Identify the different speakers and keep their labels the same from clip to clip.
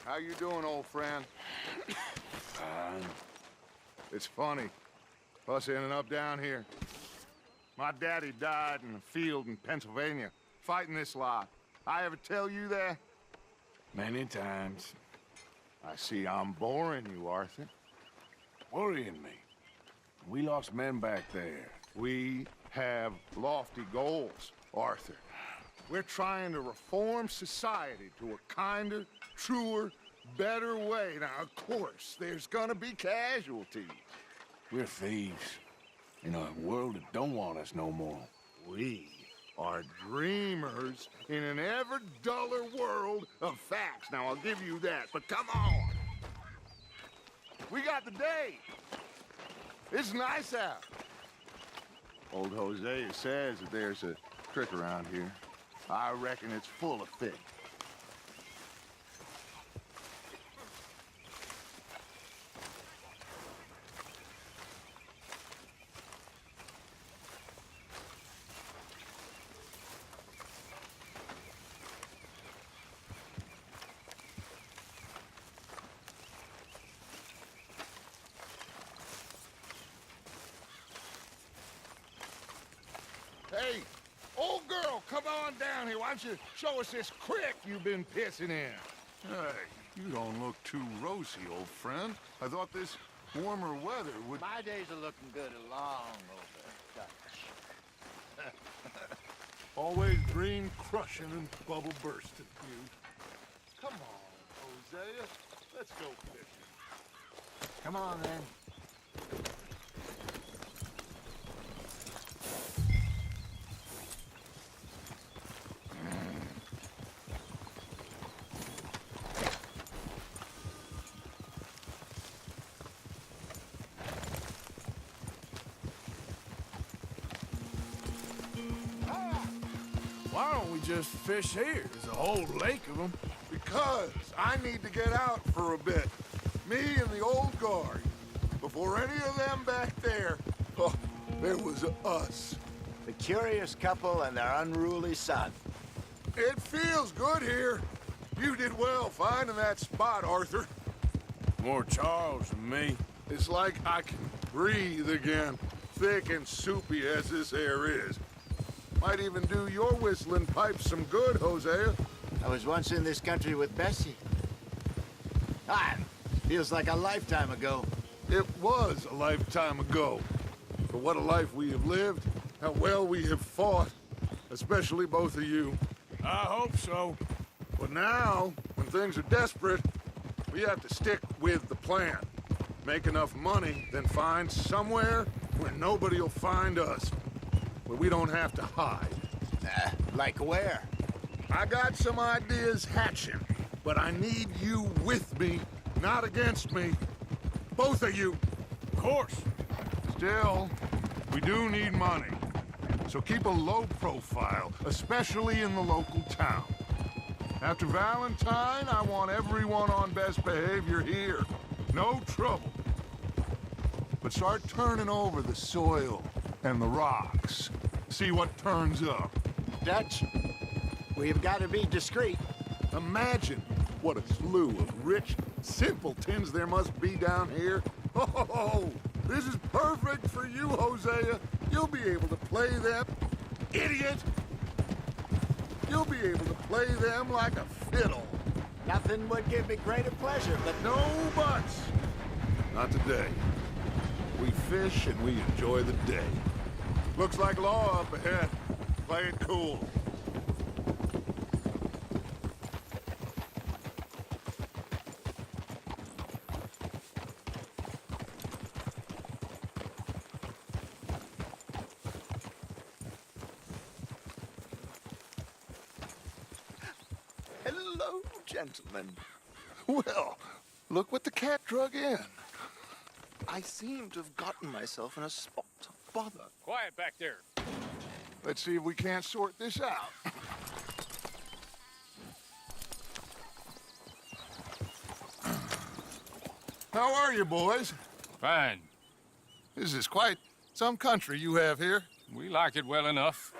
Speaker 1: How you doing, old friend? It's funny, us ending up down here. My daddy died in a field in Pennsylvania, fighting this lot. I ever tell you that?
Speaker 2: Many times.
Speaker 1: I see I'm boring you, Arthur.
Speaker 2: Worrying me. We lost men back there.
Speaker 1: We have lofty goals, Arthur. We're trying to reform society to a kinder, truer, better way. Now, of course, there's gonna be casualties.
Speaker 2: We're thieves. In a world that don't want us no more.
Speaker 1: We are dreamers in an ever duller world of facts. Now, I'll give you that, but come on. We got the day. It's nice out. Old Hosea says that there's a trick around here. I reckon it's full of fish. Hey, old girl, come on down here. Why don't you show us this creek you've been pissing in?
Speaker 3: Hey, you don't look too rosy, old friend. I thought this warmer weather would...
Speaker 4: My days are looking good along over Dutch.
Speaker 3: Always dream crushing and bubble bursting, you. Come on, Hosea. Let's go fishing.
Speaker 4: Come on, then.
Speaker 2: Why don't we just fish here? There's a whole lake of them.
Speaker 1: Because I need to get out for a bit. Me and the old guard. Before any of them back there, oh, there was us.
Speaker 4: The curious couple and their unruly son.
Speaker 1: It feels good here. You did well finding that spot, Arthur.
Speaker 2: More Charles than me.
Speaker 1: It's like I can breathe again, thick and soupy as this air is. Might even do your whistling pipes some good, Hosea.
Speaker 4: I was once in this country with Bessie. Feels like a lifetime ago.
Speaker 1: It was a lifetime ago. But what a life we have lived, how well we have fought, especially both of you.
Speaker 2: I hope so.
Speaker 1: But now, when things are desperate, we have to stick with the plan. Make enough money, then find somewhere where nobody will find us. Where we don't have to hide.
Speaker 4: Like where?
Speaker 1: I got some ideas hatching, but I need you with me, not against me. Both of you.
Speaker 2: Of course.
Speaker 1: Still, we do need money. So keep a low profile, especially in the local town. After Valentine, I want everyone on best behavior here. No trouble. But start turning over the soil and the rocks. See what turns up.
Speaker 4: Dutch, we've got to be discreet.
Speaker 1: Imagine what a slew of rich simpletons there must be down here. Oh, this is perfect for you, Hosea. You'll be able to play them. Idiot! You'll be able to play them like a fiddle.
Speaker 4: Nothing would give me greater pleasure, but
Speaker 1: No buts. Not today. We fish and we enjoy the day. Looks like law up ahead. Play it cool.
Speaker 4: hello, gentlemen.
Speaker 1: Well, look what the cat drug in.
Speaker 5: I seem to have gotten myself in a spot of bother.
Speaker 6: Quiet back there.
Speaker 1: Let's see if we can't sort this out. How are you, boys?
Speaker 6: Fine.
Speaker 1: This is quite some country you have here.
Speaker 6: We like it well enough.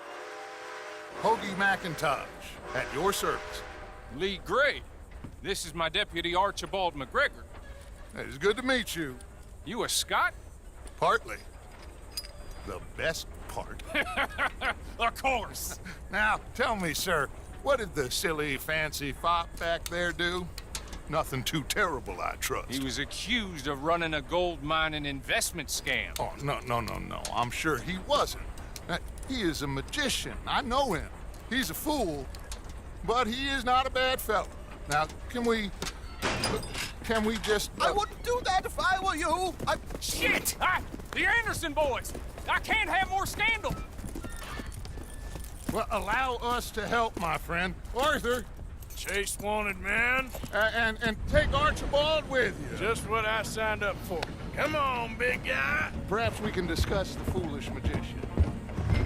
Speaker 1: Hoagie McIntosh, at your service.
Speaker 6: Lee Gray. This is my deputy, Archibald McGregor.
Speaker 1: It's good to meet you.
Speaker 6: You a Scot?
Speaker 1: Partly. The best part.
Speaker 6: Of course.
Speaker 1: Now, tell me, sir, what did the silly, fancy fop back there do? Nothing too terrible, I trust.
Speaker 6: He was accused of running a gold mining investment scam.
Speaker 1: Oh, no. I'm sure he wasn't. He is a magician. I know him. He's a fool, but he is not a bad fellow. Now, can we just...
Speaker 5: I wouldn't do that if I were you.
Speaker 6: Shit! The Anderson boys! I can't have more scandal!
Speaker 1: Well, allow us to help, my friend. Arthur,
Speaker 3: Chase wanted man.
Speaker 1: and take Archibald with you.
Speaker 3: Just what I signed up for. Come on, big guy.
Speaker 1: Perhaps we can discuss the foolish magician.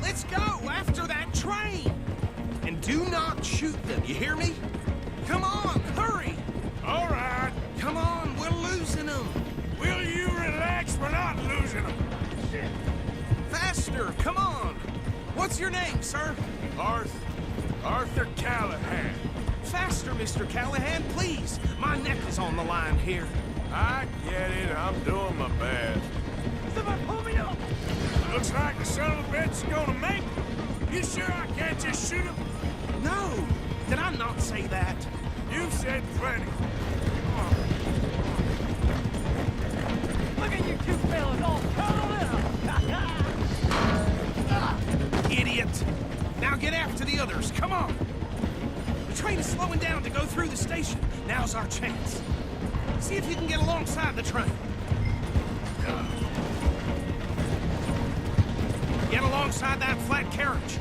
Speaker 7: Let's go after that train! And do not shoot them, you hear me? Come on, hurry!
Speaker 3: All right.
Speaker 7: Come on, we're losing them!
Speaker 3: Will you relax? We're not losing them.
Speaker 7: Faster, come on! What's your name, sir?
Speaker 3: Arthur Callahan.
Speaker 7: Faster, Mr. Callahan, please! My neck is on the line here.
Speaker 3: I get it. I'm doing my best.
Speaker 7: Somebody pull me up!
Speaker 3: Looks like the son of a bitch is gonna make it. You sure I can't just shoot him?
Speaker 7: No! Did I not say that?
Speaker 3: You've said plenty.
Speaker 8: Look at you two fellas all cuddled up!
Speaker 7: Idiot! Now get after the others, come on! The train is slowing down to go through the station. Now's our chance. See if you can get alongside the train. Get alongside that flat carriage.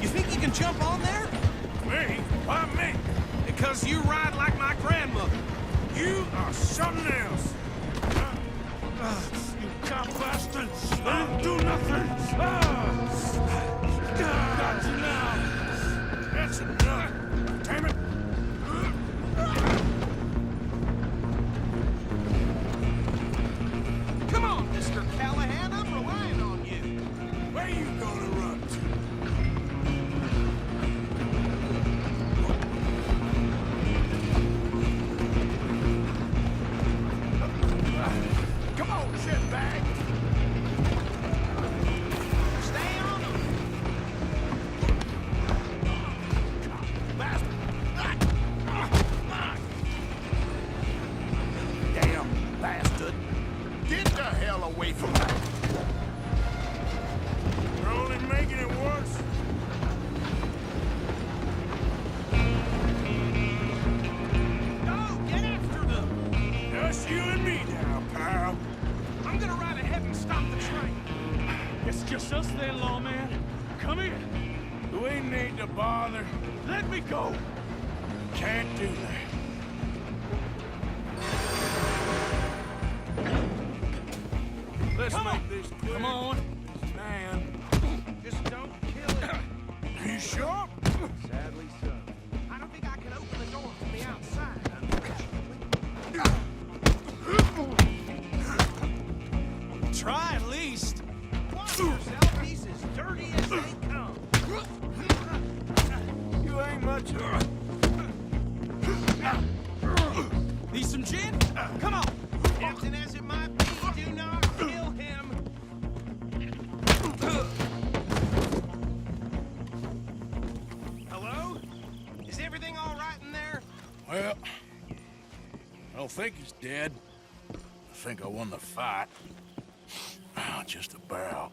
Speaker 7: You think you can jump on there?
Speaker 3: Me? Why me?
Speaker 7: Because you ride like my grandmother.
Speaker 3: You are something else. You cop bastard! I didn't do nothing! Got you now! That's enough! Damn it!
Speaker 7: Come on, Mr. Callahan, I'm relying on you.
Speaker 3: Where you gonna run to? Come on, shitbag!
Speaker 7: Stay on them.
Speaker 3: Damn bastard! Get the hell away from me! We're only making it worse.
Speaker 7: Go, get after them.
Speaker 3: Just you and me now, pal.
Speaker 7: I'm gonna ride ahead and stop the train.
Speaker 8: It's just us then, lawman. Come here.
Speaker 3: We need to bother.
Speaker 8: Let me go.
Speaker 3: Can't do that. Let's make this quick.
Speaker 8: Come on.
Speaker 3: Man.
Speaker 7: Just don't kill it.
Speaker 3: You sure?
Speaker 7: Sadly so. I don't think I can open the door from the outside. Try at least. Watch yourself. He's as dirty as they come.
Speaker 3: You ain't much.
Speaker 7: Need some gin? Come on. Tempting as it might be, do not kill him. Hello? Is everything all right in there?
Speaker 2: Well, I don't think he's dead. I think I won the fight. Just about.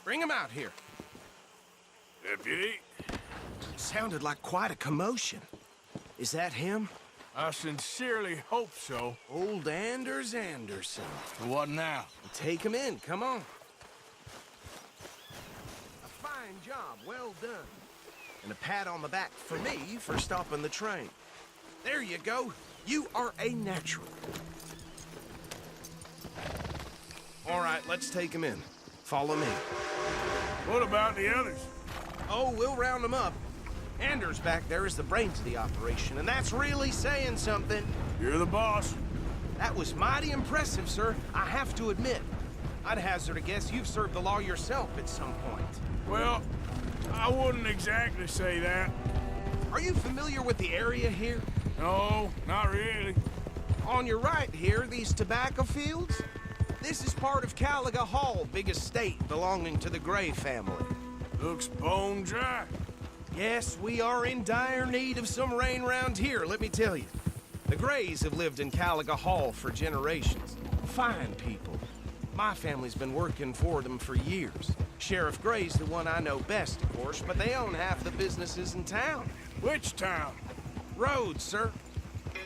Speaker 7: Bring him out here.
Speaker 3: Deputy,
Speaker 7: Sounded like quite a commotion. Is that him?
Speaker 3: I sincerely hope so.
Speaker 7: Old Anders Anderson.
Speaker 2: What now?
Speaker 7: Take him in, come on. A fine job, well done. And a pat on the back for me for stopping the train. There you go. You are a natural. All right, let's take him in. Follow me.
Speaker 3: What about the others?
Speaker 7: Oh, we'll round them up. Anders back there is the brains of the operation, and that's really saying something.
Speaker 2: You're the boss.
Speaker 7: That was mighty impressive, sir. I have to admit. I'd hazard a guess you've served the law yourself at some point.
Speaker 2: Well, I wouldn't exactly say that.
Speaker 7: Are you familiar with the area here?
Speaker 2: No, not really.
Speaker 7: On your right here, these tobacco fields? This is part of Caliga Hall, big estate belonging to the Gray family.
Speaker 2: Looks bone dry.
Speaker 7: Yes, we are in dire need of some rain round here, let me tell you. The Grays have lived in Caliga Hall for generations. Fine people. My family's been working for them for years. Sheriff Gray's the one I know best, of course, but they own half the businesses in town.
Speaker 2: Which town?
Speaker 7: Rhodes, sir.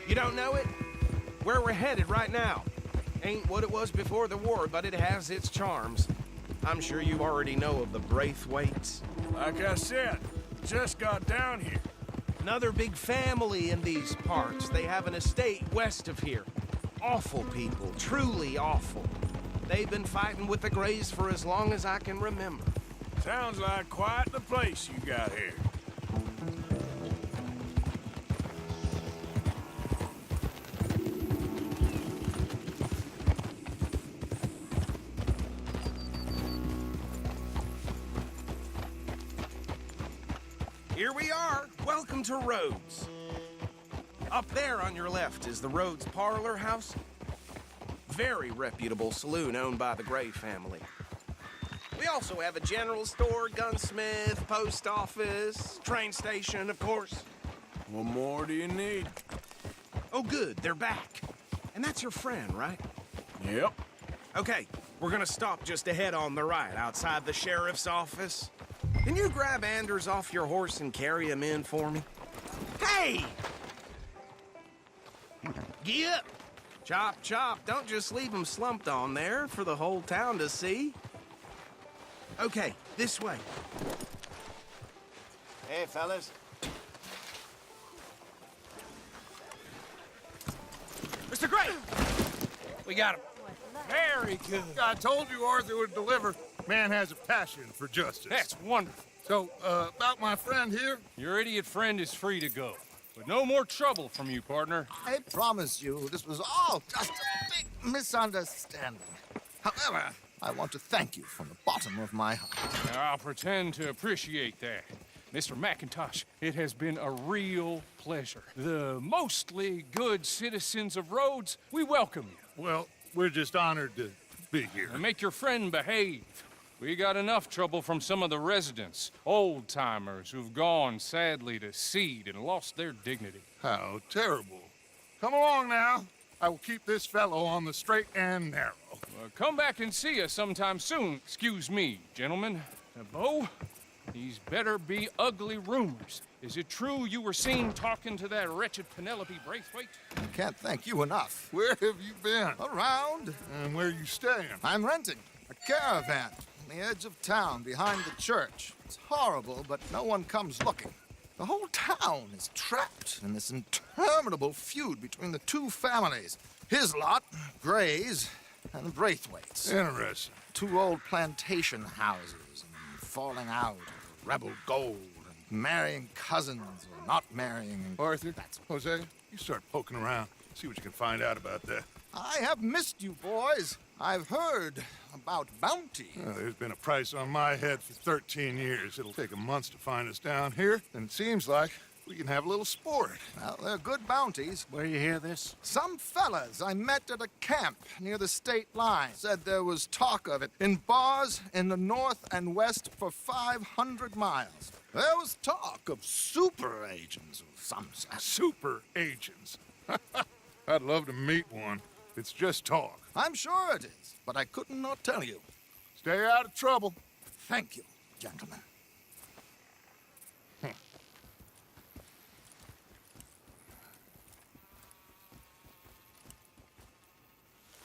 Speaker 7: You don't know it? Where we're headed right now. Ain't what it was before the war, but it has its charms. I'm sure you already know of the Braithwaites.
Speaker 2: Like I said, just got down here.
Speaker 7: Another big family in these parts. They have an estate west of here. Awful people, truly awful. They've been fighting with the Grays for as long as I can remember.
Speaker 2: Sounds like quite the place you got here.
Speaker 7: Here we are. Welcome to Rhodes. Up there on your left is the Rhodes Parlor House. Very reputable saloon owned by the Gray family. We also have a general store, gunsmith, post office, train station, of course.
Speaker 2: What more do you need?
Speaker 7: Oh, good, they're back. And that's your friend, right?
Speaker 2: Yep.
Speaker 7: Okay, we're gonna stop just ahead on the right, outside the sheriff's office. Can you grab Anders off your horse and carry him in for me? Hey! Get up! Chop, chop. Don't just leave him slumped on there for the whole town to see. Okay, this way.
Speaker 4: Hey, fellas.
Speaker 6: Mr. Gray! We got him. Very good.
Speaker 1: I told you Arthur would deliver. Man has a passion for justice.
Speaker 6: That's wonderful.
Speaker 1: So, about my friend here?
Speaker 6: Your idiot friend is free to go. But no more trouble from you, partner.
Speaker 5: I promise you, this was all just a big misunderstanding. However, I want to thank you from the bottom of my heart.
Speaker 6: I'll pretend to appreciate that. Mr. McIntosh, it has been a real pleasure. The mostly good citizens of Rhodes, we welcome you.
Speaker 1: Well, we're just honored to be here.
Speaker 6: And make your friend behave. We got enough trouble from some of the residents, old-timers who've gone, sadly, to seed and lost their dignity.
Speaker 1: How terrible. Come along now. I will keep this fellow on the straight and narrow.
Speaker 6: Come back and see us sometime soon. Excuse me, gentlemen. Bo, these better be ugly rumors. Is it true you were seen talking to that wretched Penelope Braithwaite?
Speaker 5: I can't thank you enough.
Speaker 1: Where have you been?
Speaker 5: Around,
Speaker 1: And where you staying?
Speaker 5: I'm renting a caravan on the edge of town behind the church. It's horrible, but no one comes looking. The whole town is trapped in this interminable feud between the two families. His lot, Gray's, and the Braithwaites.
Speaker 1: Interesting.
Speaker 5: Two old plantation houses, and falling out over rebel gold, and marrying cousins or not marrying. And
Speaker 1: Arthur, Jose, you start poking around. See what you can find out about that.
Speaker 5: I have missed you, boys. I've heard about bounty.
Speaker 1: There's been a price on my head for 13 years. It'll take a month to find us down here, and it seems like we can have a little sport.
Speaker 5: Well, they're good bounties.
Speaker 9: Where you hear this?
Speaker 5: Some fellas I met at a camp near the state line said there was talk of it in bars in the north and west for 500 miles. There was talk of super agents of some sort.
Speaker 1: Super agents. I'd love to meet one. It's just talk.
Speaker 5: I'm sure it is, but I couldn't not tell you.
Speaker 1: Stay out of trouble.
Speaker 5: Thank you, gentlemen.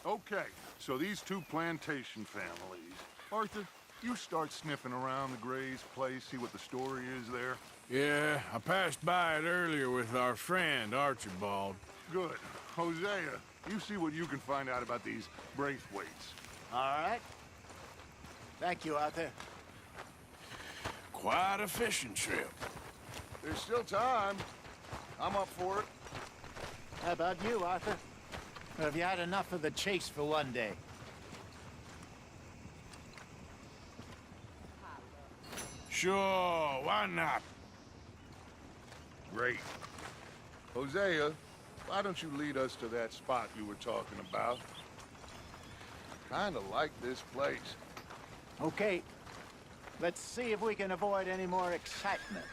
Speaker 1: Okay, so these two plantation families. Arthur, you start sniffing around the Gray's place, see what the story is there.
Speaker 2: Yeah, I passed by it earlier with our friend, Archibald.
Speaker 1: Good. Hosea, you see what you can find out about these Braithwaites.
Speaker 4: All right. Thank you, Arthur.
Speaker 2: Quite a fishing trip.
Speaker 1: There's still time. I'm up for it.
Speaker 4: How about you, Arthur? Or have you had enough of the chase for one day?
Speaker 2: Sure, why not?
Speaker 1: Great. Hosea, why don't you lead us to that spot you were talking about? Kinda like this place.
Speaker 4: Okay. Let's see if we can avoid any more excitement.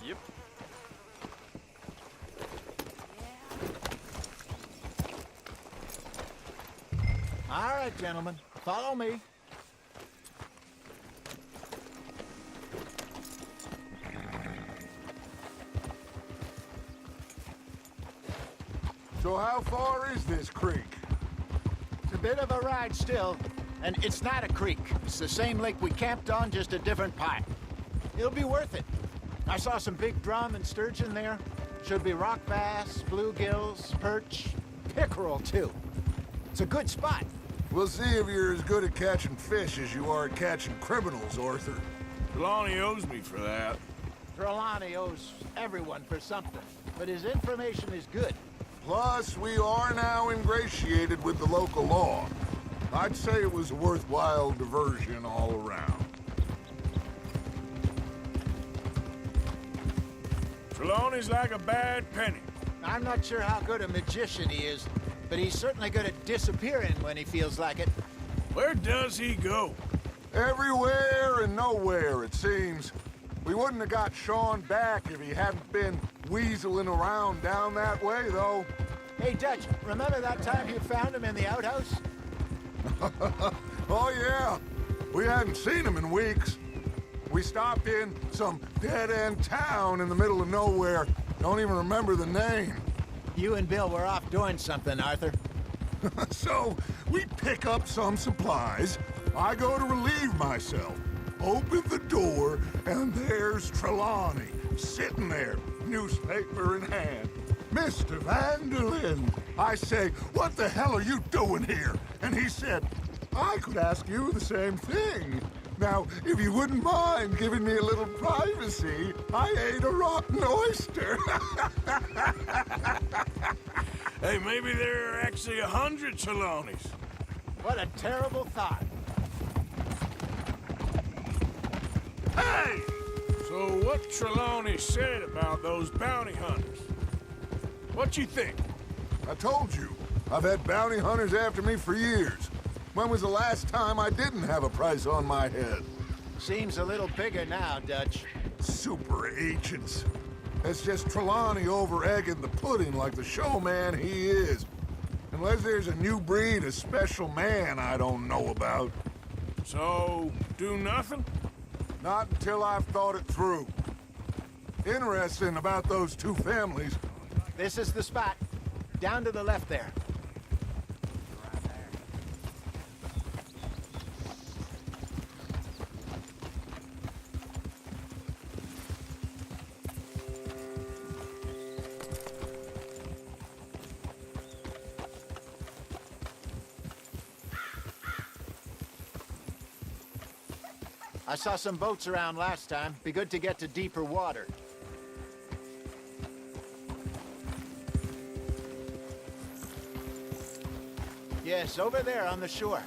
Speaker 6: Yep.
Speaker 4: All right, gentlemen. Follow me.
Speaker 1: So how far is this creek?
Speaker 4: It's a bit of a ride still, and it's not a creek. It's the same lake we camped on, just a different part. It'll be worth it. I saw some big drum and sturgeon there. Should be rock bass, bluegills, perch, pickerel too. It's a good spot.
Speaker 1: We'll see if you're as good at catching fish as you are at catching criminals, Arthur.
Speaker 2: Trelawney owes me for that.
Speaker 4: Trelawney owes everyone for something, but his information is good.
Speaker 1: Plus, we are now ingratiated with the local law. I'd say it was a worthwhile diversion all around.
Speaker 2: Trelawney's like a bad penny.
Speaker 4: I'm not sure how good a magician he is, but he's certainly good at disappearing when he feels like it.
Speaker 2: Where does he go?
Speaker 1: Everywhere and nowhere, it seems. We wouldn't have got Sean back if he hadn't been weaseling around down that way, though.
Speaker 4: Hey, Dutch, remember that time you found him in the outhouse?
Speaker 1: Oh, yeah. We hadn't seen him in weeks. We stopped in some dead-end town in the middle of nowhere. Don't even remember the name.
Speaker 4: You and Bill were off doing something, Arthur.
Speaker 1: So, we pick up some supplies. I go to relieve myself. Open the door, and there's Trelawney, sitting there, newspaper in hand. Mr. Vanderlyn. I say, what the hell are you doing here? And he said, I could ask you the same thing. Now, if you wouldn't mind giving me a little privacy, I ate a rotten oyster.
Speaker 2: Hey, maybe there are actually 100 Trelawneys.
Speaker 4: What a terrible thought.
Speaker 2: Hey! So what Trelawney said about those bounty hunters? What you think?
Speaker 1: I told you, I've had bounty hunters after me for years. When was the last time I didn't have a price on my head?
Speaker 4: Seems a little bigger now, Dutch.
Speaker 1: Super agents. It's just Trelawney over-egging the pudding like the showman he is. Unless there's a new breed of special man I don't know about.
Speaker 2: So, do nothing?
Speaker 1: Not until I've thought it through. Interesting about those two families.
Speaker 4: This is the spot. Down to the left there. I saw some boats around last time. Be good to get to deeper water. Yes, over there on the shore.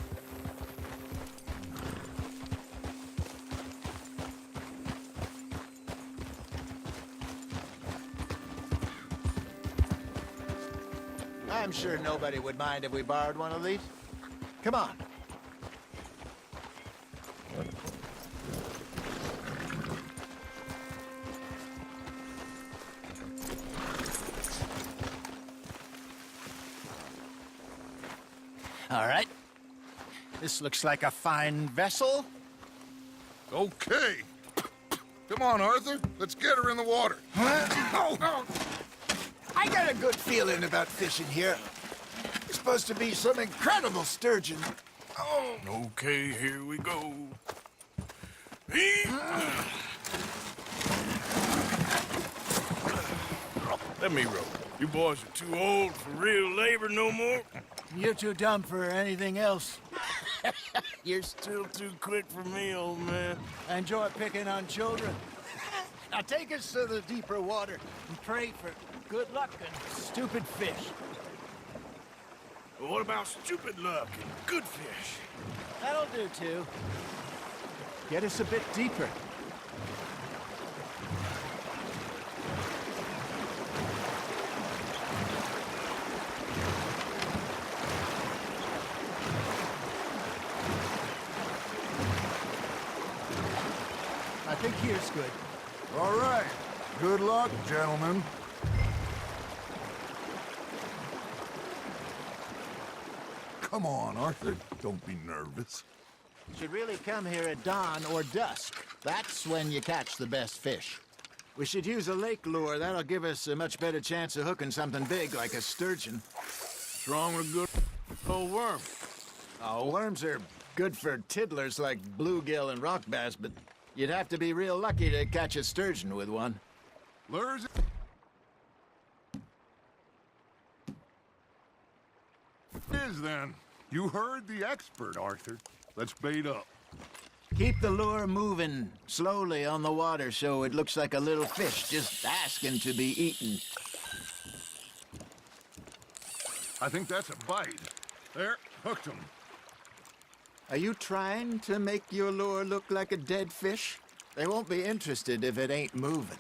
Speaker 4: I'm sure nobody would mind if we borrowed one of these. Come on. All right. This looks like a fine vessel.
Speaker 1: Okay. Come on, Arthur. Let's get her in the water.
Speaker 5: I got a good feeling about fishing here. There's supposed to be some incredible sturgeon.
Speaker 2: Okay, here we go. Let me rope. You boys are too old for real labor no more.
Speaker 4: You're too dumb for anything else.
Speaker 2: You're still too quick for me, old man.
Speaker 4: I enjoy picking on children. Now take us to the deeper water and pray for good luck and stupid fish.
Speaker 2: Well, what about stupid luck and good fish?
Speaker 4: That'll do, too. Get us a bit deeper. I think here's good.
Speaker 1: All right. Good luck, gentlemen. Come on, Arthur. Don't be nervous.
Speaker 4: Should really come here at dawn or dusk. That's when you catch the best fish. We should use a lake lure. That'll give us a much better chance of hooking something big like a sturgeon.
Speaker 1: Strong or good old worm.
Speaker 4: Oh, worms are good for tiddlers like bluegill and rock bass, but you'd have to be real lucky to catch a sturgeon with one.
Speaker 1: Lures. Is then. You heard the expert, Arthur. Let's bait up.
Speaker 4: Keep the lure moving slowly on the water so it looks like a little fish just asking to be eaten.
Speaker 1: I think that's a bite. There, hooked him.
Speaker 4: Are you trying to make your lure look like a dead fish? They won't be interested if it ain't moving.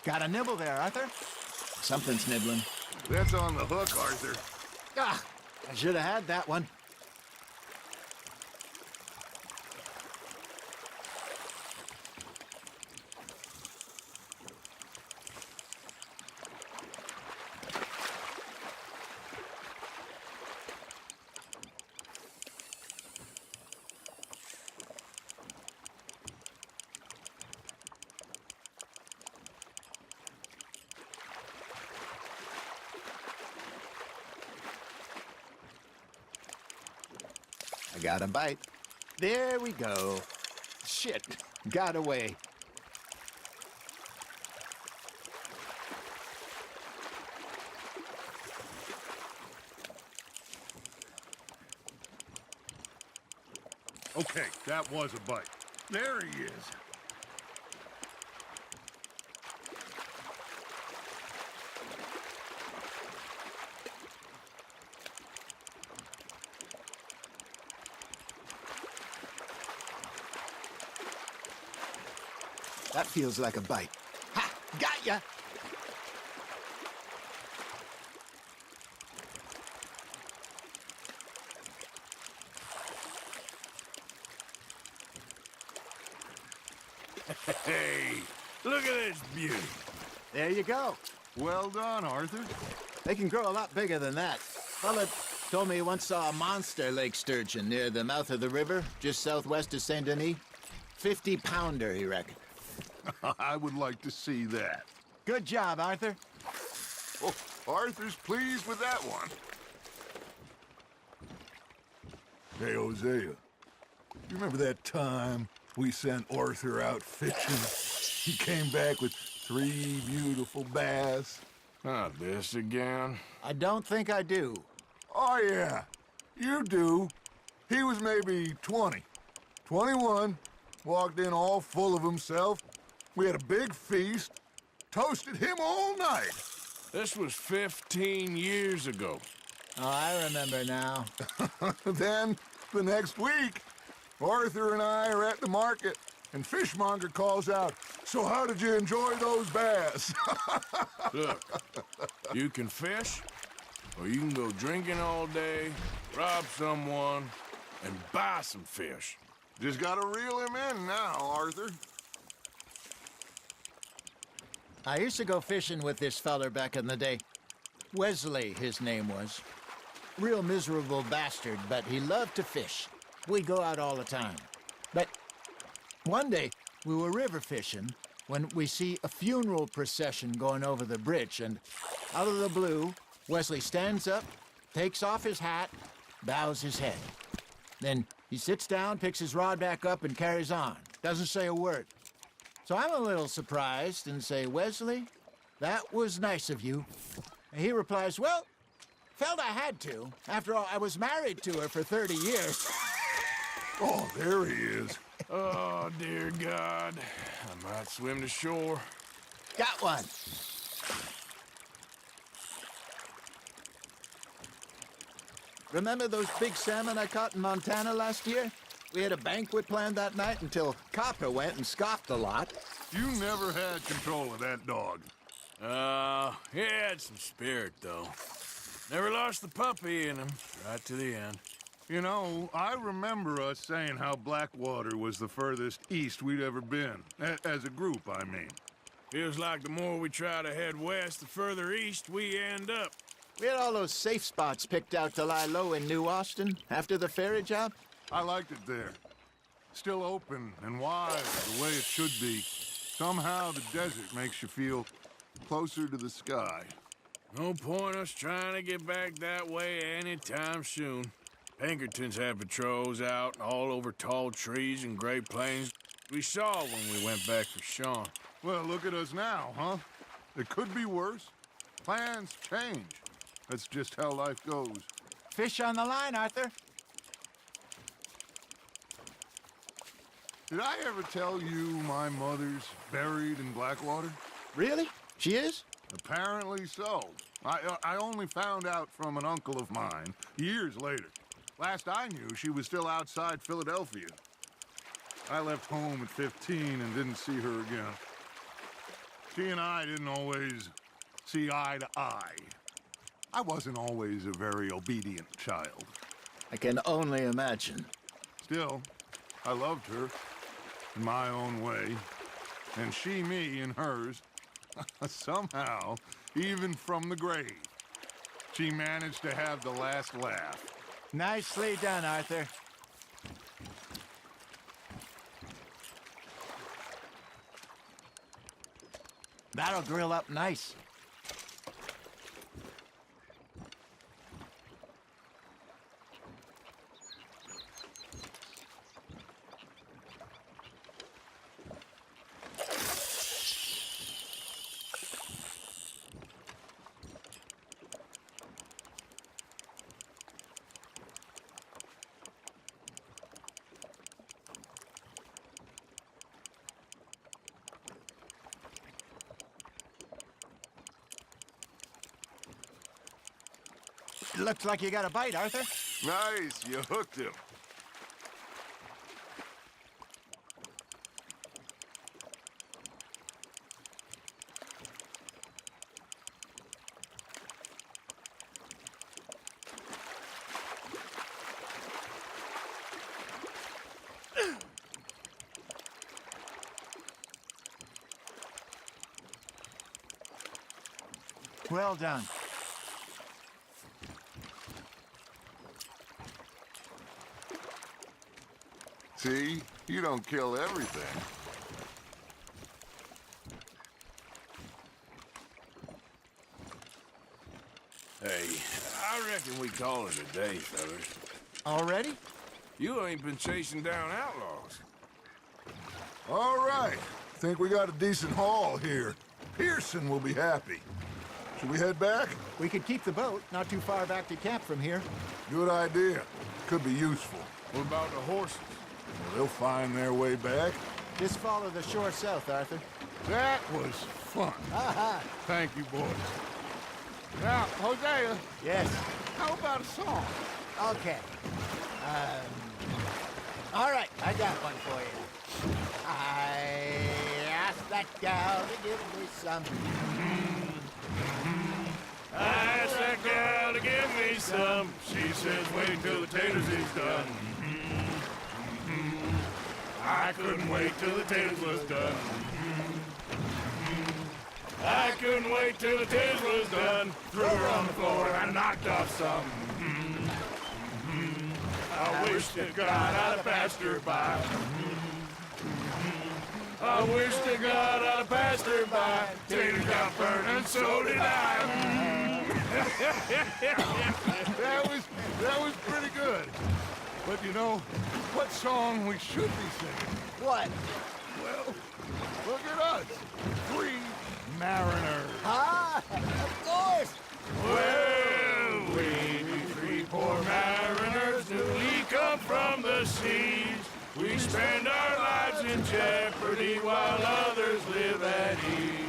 Speaker 4: Got a nibble there, Arthur? Something's nibbling.
Speaker 1: That's on the hook, Arthur.
Speaker 4: Ah, I should have had that one. I got a bite. There we go. Shit, got away.
Speaker 1: Okay, that was a bite. There he is.
Speaker 4: That feels like a bite. Ha! Got ya!
Speaker 2: Hey, look at this beauty.
Speaker 4: There you go.
Speaker 1: Well done, Arthur.
Speaker 4: They can grow a lot bigger than that. Fella told me he once saw a monster lake sturgeon near the mouth of the river, just southwest of Saint Denis. 50-pounder, he reckoned.
Speaker 1: I would like to see that.
Speaker 4: Good job, Arthur.
Speaker 1: Oh, Arthur's pleased with that one. Hey, Hosea. You remember that time we sent Arthur out fishing? He came back with 3 beautiful bass.
Speaker 2: Not this again.
Speaker 4: I don't think I do.
Speaker 1: Oh, yeah. You do. He was maybe 20. 21. Walked in all full of himself. We had a big feast. Toasted him all night.
Speaker 2: This was 15 years ago.
Speaker 4: Oh, I remember now.
Speaker 1: Then, the next week, Arthur and I are at the market, and Fishmonger calls out, "So how did you enjoy those bass?"
Speaker 2: Look, you can fish, or you can go drinking all day, rob someone, and buy some fish.
Speaker 1: Just gotta reel him in now, Arthur.
Speaker 4: I used to go fishing with this feller back in the day. Wesley, his name was. Real miserable bastard, but he loved to fish. We'd go out all the time. But one day, we were river fishing when we see a funeral procession going over the bridge, and out of the blue, Wesley stands up, takes off his hat, bows his head. Then He sits down, picks his rod back up, and carries on. Doesn't say a word. So I'm a little surprised and say, Wesley, that was nice of you. And he replies, well, felt I had to. After all, I was married to her for 30 years.
Speaker 1: Oh, there he is.
Speaker 2: Oh, dear God. I might swim to shore.
Speaker 4: Got one. Remember those big salmon I caught in Montana last year? We had a banquet planned that night until Copper went and scoffed a lot.
Speaker 1: You never had control of that dog.
Speaker 2: He had some spirit, though. Never lost the puppy in him, right to the end.
Speaker 1: You know, I remember us saying how Blackwater was the furthest east we'd ever been. As a group, I mean.
Speaker 2: Feels like the more we try to head west, the further east we end up.
Speaker 4: We had all those safe spots picked out to lie low in New Austin after the ferry job.
Speaker 1: I liked it there. Still open and wide, the way it should be. Somehow the desert makes you feel closer to the sky.
Speaker 2: No point us trying to get back that way anytime soon. Pinkertons had patrols out all over tall trees and Great Plains. We saw when we went back for Sean.
Speaker 1: Well, look at us now, huh? It could be worse. Plans change. That's just how life goes.
Speaker 4: Fish on the line, Arthur.
Speaker 1: Did I ever tell you my mother's buried in Blackwater?
Speaker 4: Really? She is?
Speaker 1: Apparently so. I only found out from an uncle of mine years later. Last I knew, she was still outside Philadelphia. I left home at 15 and didn't see her again. She and I didn't always see eye to eye. I wasn't always a very obedient child.
Speaker 4: I can only imagine.
Speaker 1: Still, I loved her in my own way, and she me in hers. Somehow, even from the grave, she managed to have the last laugh.
Speaker 4: Nicely done, Arthur. That'll grill up nice. Looks like you got a bite, Arthur.
Speaker 1: Nice, you hooked him.
Speaker 4: Well done.
Speaker 1: See? You don't kill everything.
Speaker 2: Hey, I reckon we call it a day, fellas.
Speaker 4: Already?
Speaker 2: You ain't been chasing down outlaws.
Speaker 1: All right. Think we got a decent haul here. Pearson will be happy. Should we head back?
Speaker 4: We could keep the boat not too far back to camp from here.
Speaker 1: Good idea. Could be useful.
Speaker 2: What about the horses?
Speaker 1: Well, they'll find their way back.
Speaker 4: Just follow the shore south, Arthur.
Speaker 1: That was fun. Thank you, boys. Now, Hosea,
Speaker 4: Yes.
Speaker 1: how about a song?
Speaker 4: Okay. All right, I got one for you. I asked that gal to give me some.
Speaker 2: I asked that gal to give me some. She says, wait till the taters is done. I couldn't wait till the taters was done. I couldn't wait till the taters was done. Threw her on the floor and I knocked off some. I wish to God I'd have passed her by. I wish to God I'd have passed her by. Taters got burned and so did I.
Speaker 1: That was pretty good. But you know what song we should be singing?
Speaker 4: What?
Speaker 1: Well, look at us. Three mariners.
Speaker 4: Ah, of course.
Speaker 2: Well, we three poor mariners newly come from the seas. We spend our lives in jeopardy while others live at ease.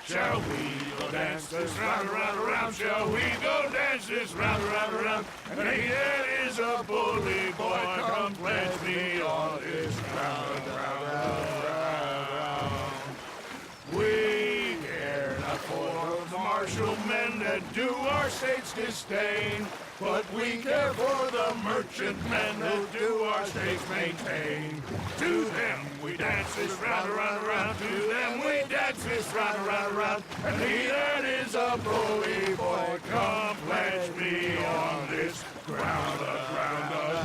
Speaker 2: Shall we go dance this round, around, around? Shall we go dance this round, around, around? And he that is a bully boy, come pledge me on this round, round, round, round. We care not for the martial men that do our state's disdain, but we care for the merchant men that do our states maintain. To them we dance this round, around, around. To them we dance this round, around, around. And he that is a bully boy, come pledge me on this ground, ground, ground, ground,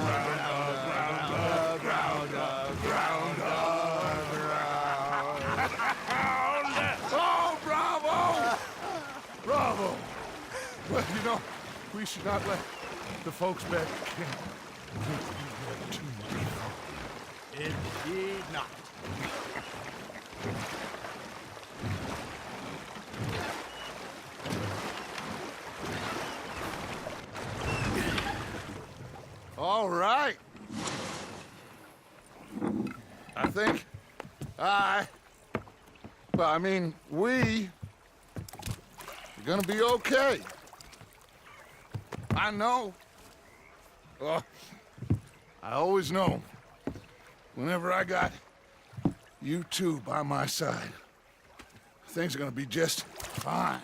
Speaker 2: ground, ground, ground, ground.
Speaker 1: Oh, bravo! Bravo! Well, you know, we should not let the folks back at camp get too much.
Speaker 4: Indeed not.
Speaker 1: All right. I think we are gonna be okay. I know. I always know. Whenever I got you two by my side, things are gonna be just fine.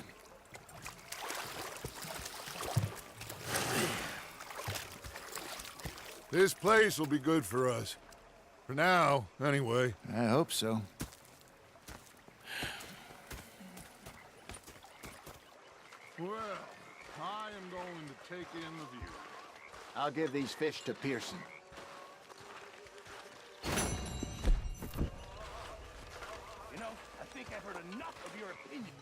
Speaker 1: This place will be good for us. For now, anyway.
Speaker 4: I hope so.
Speaker 1: Well, I am going to take in the view.
Speaker 4: I'll give these fish to Pearson.
Speaker 7: You know, I think I've heard enough of your opinion.